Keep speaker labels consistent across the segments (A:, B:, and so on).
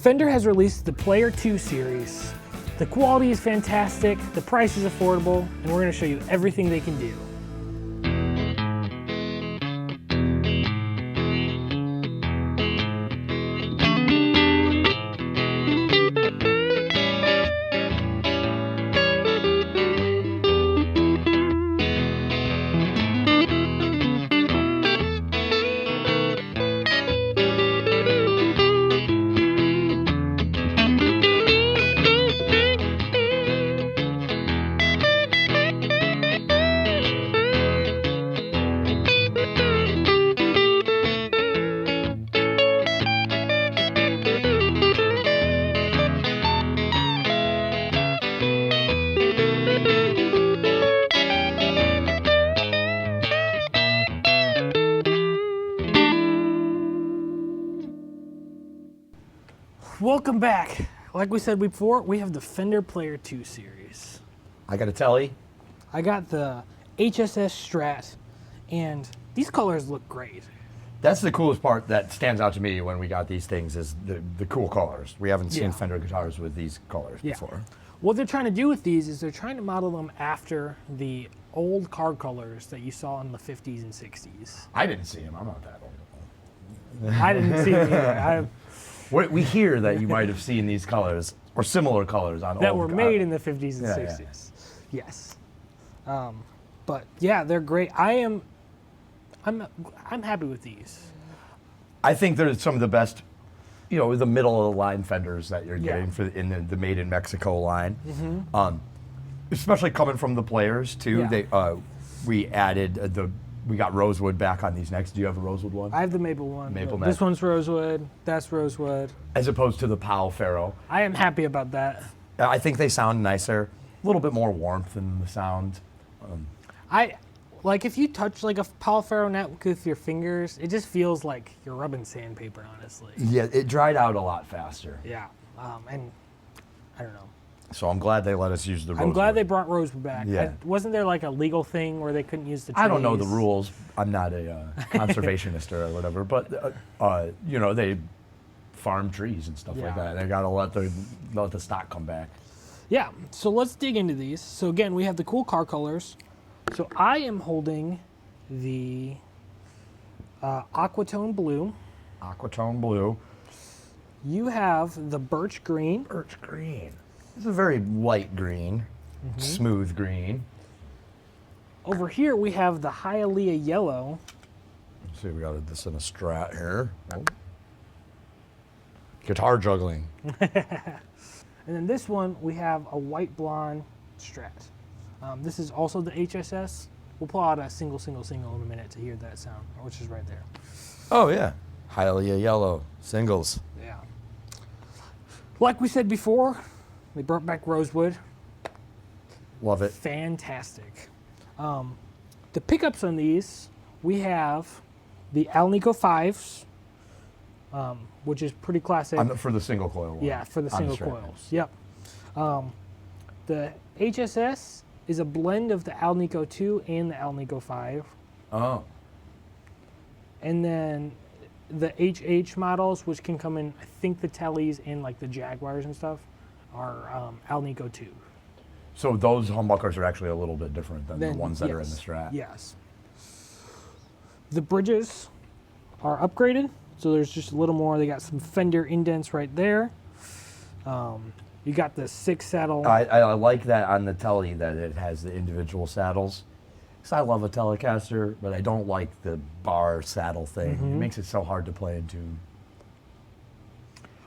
A: Fender has released the Player 2 series. The quality is fantastic, the price is affordable, and we're going to show you everything they can do. Welcome back. Like we said before, we have the Fender Player 2 series.
B: I got a telly.
A: I got the HSS Strat, and these colors look great.
B: That's the coolest part that stands out to me when we got these things is the cool colors. We haven't seen
A: Yeah.
B: Fender guitars with these colors before.
A: What they're trying to do with these is they're trying to model them after the old car colors that you saw in the 50s and 60s.
B: I didn't see them. I'm not that old.
A: I didn't see them either.
B: We hear that you might have seen these colors or similar colors on
A: That
B: old
A: were made in the 50s and 60s. Yes. But yeah, they're great. I'm happy with these.
B: I think they're some of the best, the middle of the line Fenders that you're getting in the Made in Mexico line. Mm-hmm. Especially coming from the Players too.
A: Yeah.
B: We got rosewood back on these next. Do you have a rosewood one?
A: I have the maple one.
B: Maple
A: This one's rosewood. That's rosewood.
B: As opposed to the Powell Faro.
A: I am happy about that.
B: I think they sound nicer. A little bit more warmth in the sound.
A: If you touch like a Powell Faro net with your fingers, it just feels like you're rubbing sandpaper, honestly.
B: Yeah, it dried out a lot faster.
A: Yeah, and I don't know.
B: So I'm glad they let us use the rosewood.
A: I'm glad they brought rosewood back.
B: Yeah.
A: Wasn't there like a legal thing where they couldn't use the trees?
B: I don't know the rules. I'm not a conservationist or whatever, but they farm trees and stuff like that. They got to let the stock come back.
A: Yeah, so let's dig into these. So again, we have the cool car colors. So I am holding the Aquatone Blue.
B: Aquatone Blue.
A: You have the Birch Green.
B: Birch Green. It's a very light green, smooth green.
A: Over here we have the Hialeah Yellow.
B: Let's see, we got this in a Strat here. Oh. Guitar juggling.
A: And then this one we have a white blonde Strat. This is also the HSS. We'll pull out a single in a minute to hear that sound, which is right there.
B: Oh yeah, Hialeah Yellow singles.
A: Yeah. Like we said before, they brought back rosewood.
B: Love it.
A: Fantastic. The pickups on these, we have the Alnico 5s, which is pretty classic.
B: For the single coil one.
A: Yeah, for the single coils. Yep. The HSS is a blend of the Alnico 2 and the Alnico 5.
B: Oh.
A: And then the HH models, which can come in, I think the Tellys and like the Jaguars and stuff, are Alnico 2.
B: So those humbuckers are actually a little bit different than the ones that are in the Strat.
A: Yes. The bridges are upgraded, so there's just a little more. They got some Fender indents right there. You got the 6 saddle.
B: I like that on the Telly that it has the individual saddles. Because I love a Telecaster, but I don't like the bar saddle thing. It makes it so hard to play in tune.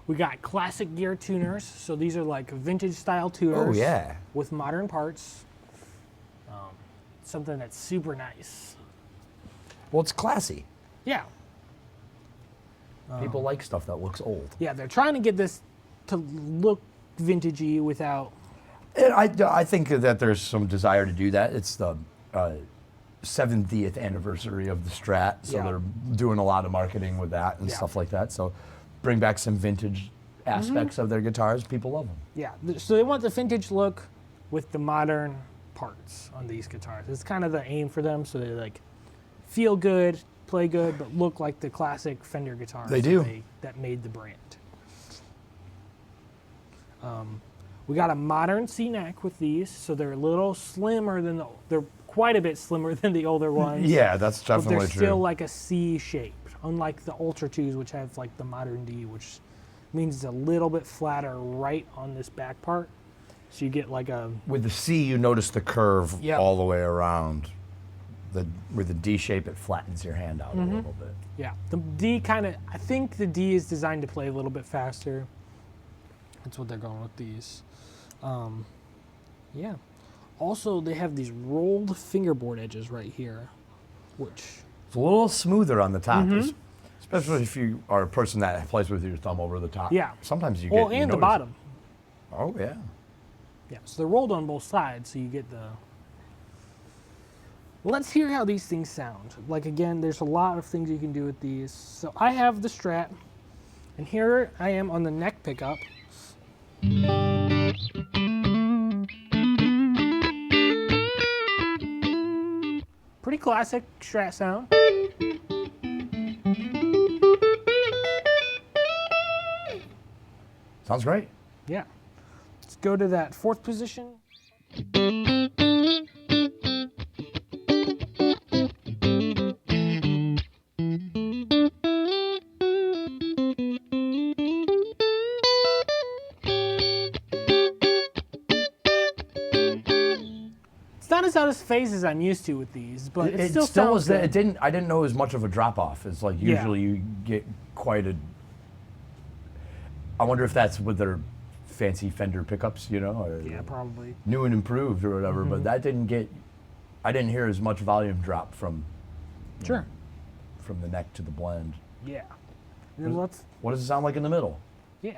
A: We got classic gear tuners, so these are like vintage style tuners.
B: Oh yeah.
A: With modern parts. Something that's super nice.
B: Well, it's classy.
A: Yeah.
B: People like stuff that looks old.
A: Yeah, they're trying to get this to look vintagey without.
B: And I think that there's some desire to do that. It's the 70th anniversary of the Strat, so they're doing a lot of marketing with that and stuff like that. So bring back some vintage aspects of their guitars. People love them. Yeah,
A: so they want the vintage look with the modern parts on these guitars. It's kind of the aim for them, so they like feel good, play good, but look like the classic Fender guitars
B: They do.
A: That made the brand. We got a modern C-neck with these, so they're a little slimmer than they're quite a bit slimmer than the older ones.
B: Yeah, that's definitely
A: but they're
B: true.
A: still like a C shape, unlike the Ultra 2s, which have like the modern D, which means it's a little bit flatter right on this back part. So you get like a...
B: With the C, you notice the curve
A: Yep.
B: all the way around. With the D shape, it flattens your hand out a little bit.
A: Yeah, the D I think the D is designed to play a little bit faster. That's what they're going with these. Yeah. Also, they have these rolled fingerboard edges right here, which...
B: It's a little smoother on the top, especially if you are a person that plays with your thumb over the top.
A: Yeah.
B: Sometimes you
A: Well,
B: get... you
A: and the
B: notice-
A: bottom.
B: Oh, yeah.
A: Yeah, so they're rolled on both sides, so you get the... Let's hear how these things sound. Like, again, there's a lot of things you can do with these. So I have the Strat, and here I am on the neck pickup. Pretty classic Strat sound.
B: Sounds great.
A: Yeah. Let's go to that fourth position. It's not as out of phase as I'm used to with these, but it still sounds
B: was
A: good.
B: I didn't know it was much of a drop off. It's like
A: Yeah.
B: usually you get quite a... I wonder if that's with their fancy Fender pickups, you know, or
A: Yeah, probably.
B: new and improved or whatever, but that didn't get... I didn't hear as much volume drop from
A: Sure.
B: from the neck to the blend.
A: Yeah. And then let's...
B: What does it sound like in the middle?
A: Yeah.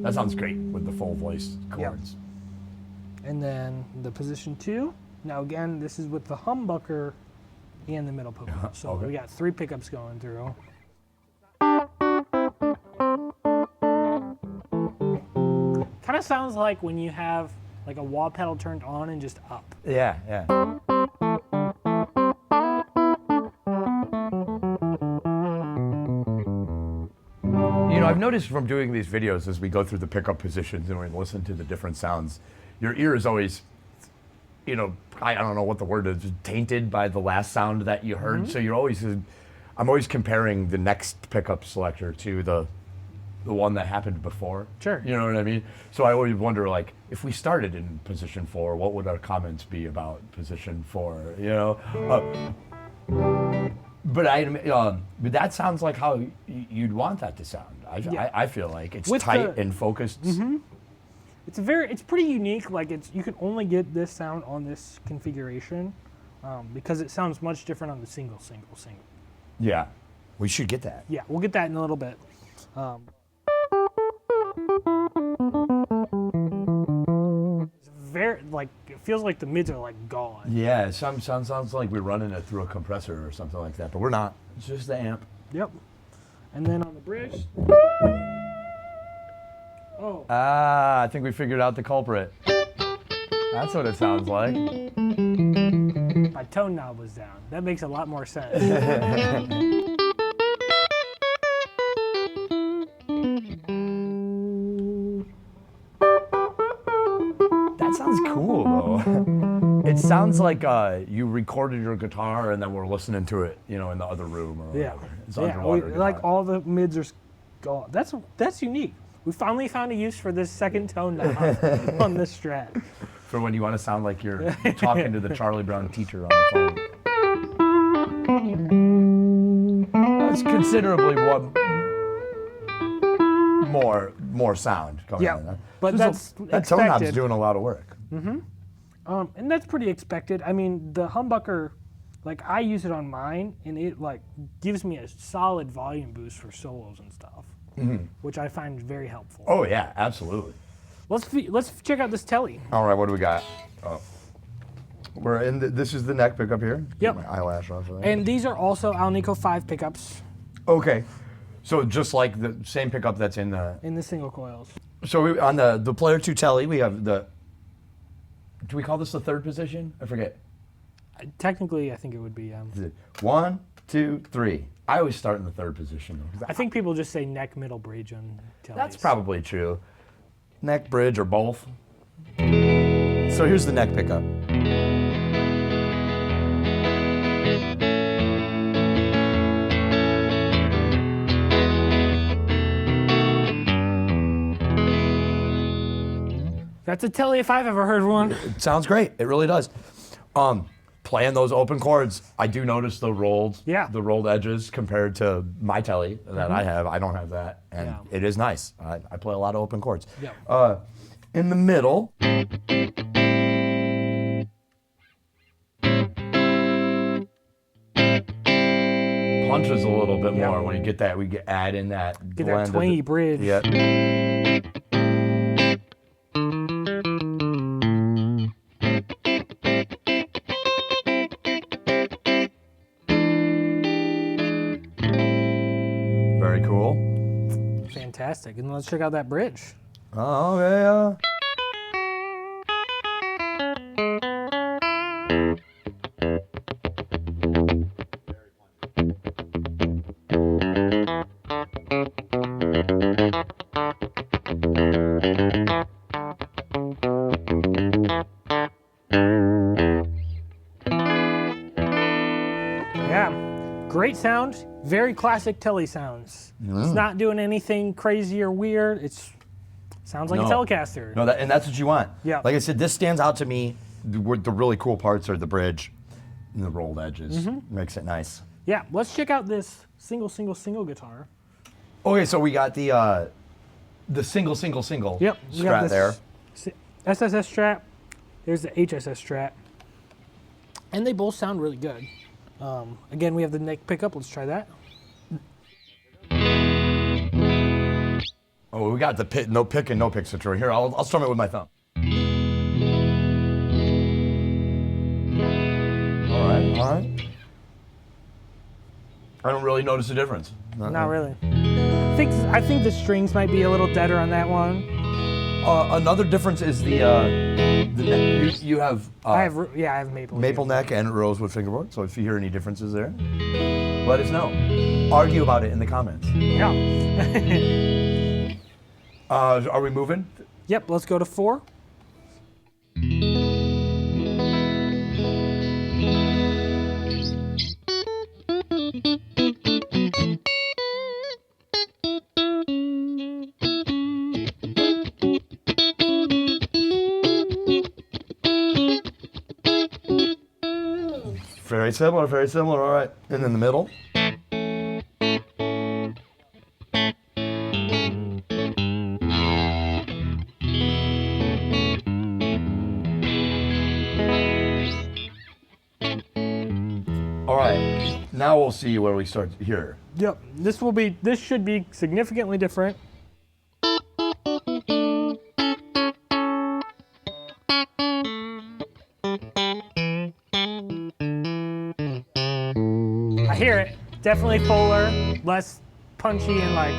B: That sounds great with the full voice chords.
A: And then the position 2. Now again, this is with the humbucker and the middle pickup. So
B: Okay.
A: we got 3 pickups going through. Kind of sounds like when you have like a wah pedal turned on and just up.
B: Yeah, yeah. You know, I've noticed from doing these videos as we go through the pickup positions and we listen to the different sounds, your ear is always, you know, I don't know what the word is, tainted by the last sound that you heard. So you're always, I'm always comparing the next pickup selector to the one that happened before.
A: Sure.
B: You know what I mean? So I always wonder, like, if we started in position 4, what would our comments be about position 4? You know? But but that sounds like how you'd want that to sound. I feel like it's
A: With
B: tight
A: the-
B: and focused.
A: It's pretty unique. Like you can only get this sound on this configuration because it sounds much different on the single.
B: Yeah, we should get that.
A: Yeah, we'll get that in a little bit. It's very like it feels like the mids are like gone.
B: Yeah, it sounds like we're running it through a compressor or something like that, but we're not. It's just the amp.
A: Yep. And then on the bridge. Oh.
B: Ah, I think we figured out the culprit. That's what it sounds like.
A: My tone knob was down. That makes a lot more sense.
B: That sounds cool, though. It sounds like you recorded your guitar and then we're listening to it, you know, in the other room or
A: Yeah.
B: whatever. It's
A: Yeah.
B: underwater
A: Like
B: guitar.
A: all the mids are gone. That's unique. We finally found a use for this second tone knob on this Strat.
B: For when you want to sound like you're talking to the Charlie Brown teacher on the phone. That's considerably more sound going
A: Yeah,
B: on there.
A: but
B: Just
A: that's
B: that tone knob's
A: expected.
B: doing a lot of work.
A: And that's pretty expected. I mean, the humbucker, like I use it on mine, and it like gives me a solid volume boost for solos and stuff, which I find very helpful.
B: Oh yeah, absolutely.
A: Let's check out this telly.
B: All right, what do we got? Oh. We're in. This is the neck pickup here.
A: Yep.
B: Get my eyelash off of that.
A: And these are also Alnico 5 pickups
B: Okay, so just like the same pickup that's in the.
A: in the single coils.
B: So on the Player 2 telly, we have the. Do we call this the third position? I forget.
A: Technically, I think it would be.
B: 1, 2, 3. I always start in the third position.
A: I think people just say neck, middle, bridge on tellies.
B: That's probably true. Neck, bridge, or both. So here's the neck pickup.
A: That's a telly if I've ever heard one.
B: It sounds great. It really does. Playing those open chords, I do notice the rolled edges compared to my telly that I have. I don't have that, and it is nice. I play a lot of open chords.
A: Yeah.
B: In the middle, punches a little bit more when you get that. We add in that
A: Get
B: blend
A: that twangy bridge.
B: Yeah. Very cool.
A: Fantastic. And let's check out that bridge.
B: Oh, yeah.
A: Yeah. Great sound. Very classic telly sounds. It's not doing anything crazy or weird. It sounds like a Telecaster.
B: No, and that's what you want.
A: Yeah.
B: Like I said, this stands out to me. The really cool parts are the bridge and the rolled edges. Makes it nice.
A: Yeah. Let's check out this single guitar.
B: Okay, so we got the single
A: Yep. We got
B: Strat
A: this
B: there.
A: SSS Strat. There's the HSS Strat. And they both sound really good. Again, we have the neck pickup. Let's try that.
B: Oh, we got the no pick and no pick situation. Here, I'll strum it with my thumb. All right. I don't really notice a difference.
A: Not really. I think the strings might be a little deader on that one.
B: Another difference is the neck. You have
A: I have maple
B: neck and rosewood fingerboard. So if you hear any differences there, let us know. Argue about it in the comments.
A: Yeah.
B: Are we moving?
A: Yep. Let's go to 4.
B: Very similar. All right. And in the middle. All right. Now we'll see where we start here.
A: Yep. This should be significantly different. I hear it. Definitely fuller, less punchy, and like.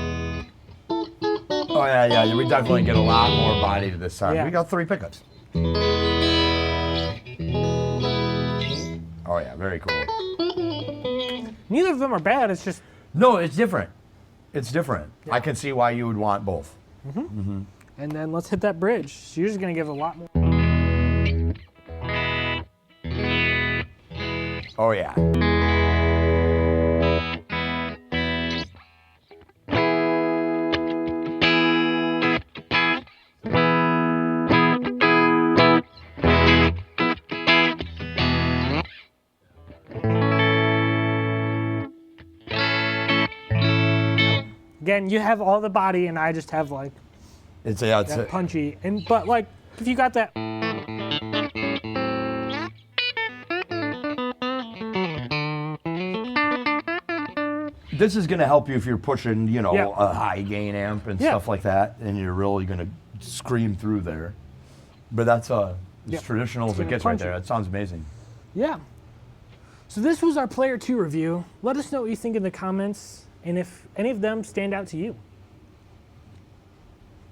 B: Oh yeah. We definitely get a lot more body to this sound.
A: Yeah.
B: We got 3 pickups. Oh yeah, very cool.
A: Neither of them are bad. It's just.
B: No, it's different. It's different.
A: Yeah.
B: I can see why you would want both.
A: And then let's hit that bridge. So you're just gonna give a lot more.
B: Oh yeah.
A: Again, you have all the body, and I just have like
B: It's
A: that punchy. But like, if you got that.
B: This is going to help you if you're pushing, a high gain amp and stuff like that, and you're really going to scream through there. But that's as traditional as it gets right there. That sounds amazing.
A: Yeah. So this was our Player 2 review. Let us know what you think in the comments, and if any of them stand out to you.